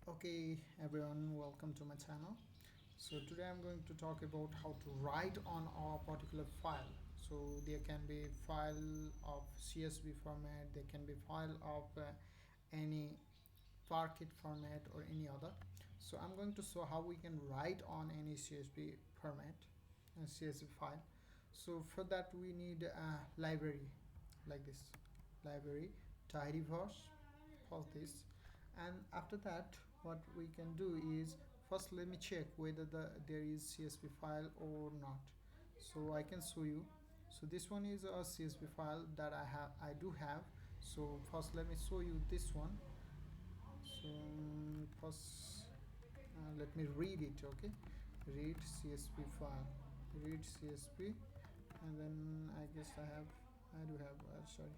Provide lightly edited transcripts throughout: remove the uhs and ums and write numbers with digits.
Okay, everyone, welcome to my channel. So today I'm going to talk about how to write on a particular file. So there can be file of CSV format, there can be file of any Parquet format or any other. So I'm going to show how we can write on any CSV format and CSV file. So for that we need a library like this, library tidyverse for this. And after that what we can do is, first let me check whether there is CSV file or not. So I can show you. So this one is a CSV file that I do have. So first let me show you this one. So first let me read it. Okay, read CSV file, read CSV, and then I guess I do have sorry,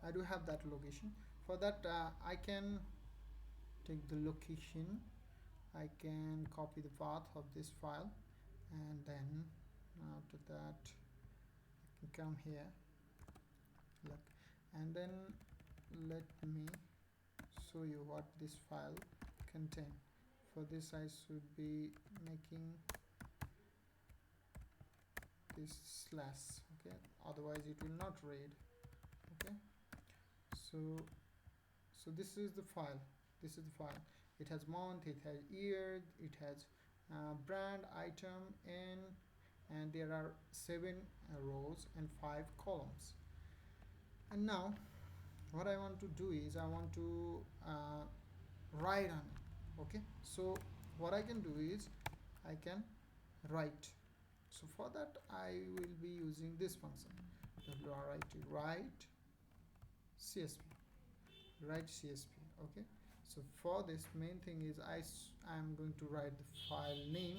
I do have that location. For that I can take the location, I can copy the path of this file, and then after that I can come here, look, and then let me show you what this file contain. For this I should be making this slash, okay, otherwise it will not read. Okay, so this is the file, this is the file. It has month, it has year, it has brand, item, and there are 7 rows and 5 columns. And now what I want to do is I want to write on it. Okay, so what I can do is I can write. So for that I will be using this function, write CSV, write CSV. Okay, so for this main thing is I'm going to write the file name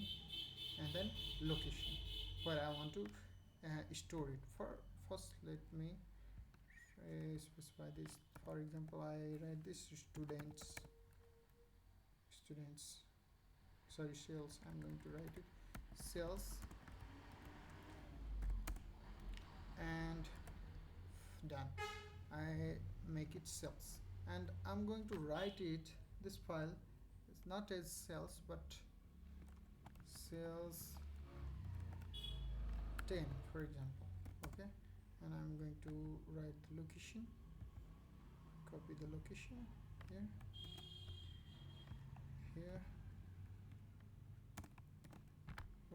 and then location where I want to store it. For first let me specify this. For example, I write this students, sorry, sales. I'm going to write it sales, and done. I make it sales, and I'm going to write it, this file is not as sales but sales 10, for example. Okay, and I'm going to write the location, copy the location here, here,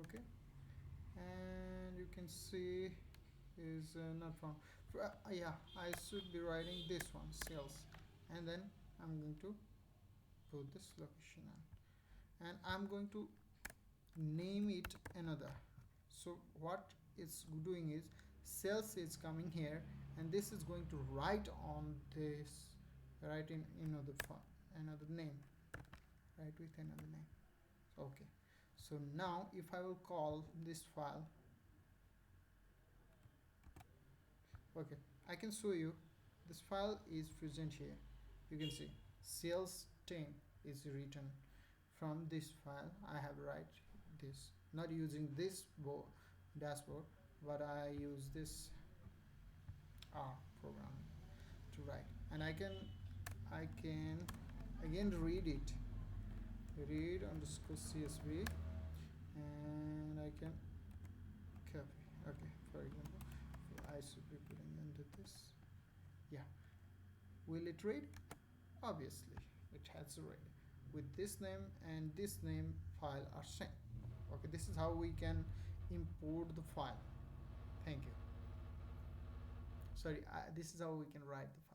okay, and you can see is not found. Yeah, I should be writing this one, sales, and then I'm going to put this location on, and I'm going to name it another. So what it's doing is, sales is coming here, and this is going to write on this, write in another name, write with another name. Okay, so now if I will call this file, okay, I can show you this file is present here. You can see sales 10 is written from this file. I have write this, not using this dashboard, but I use this R program to write, and I can again read it, read underscore CSV, and I can copy. Okay, for example, I should be putting under this. Yeah, will it read? Obviously it has read. With this name and this name, file are same. Okay, this is how we can import the file. Thank you. Sorry, this is how we can write the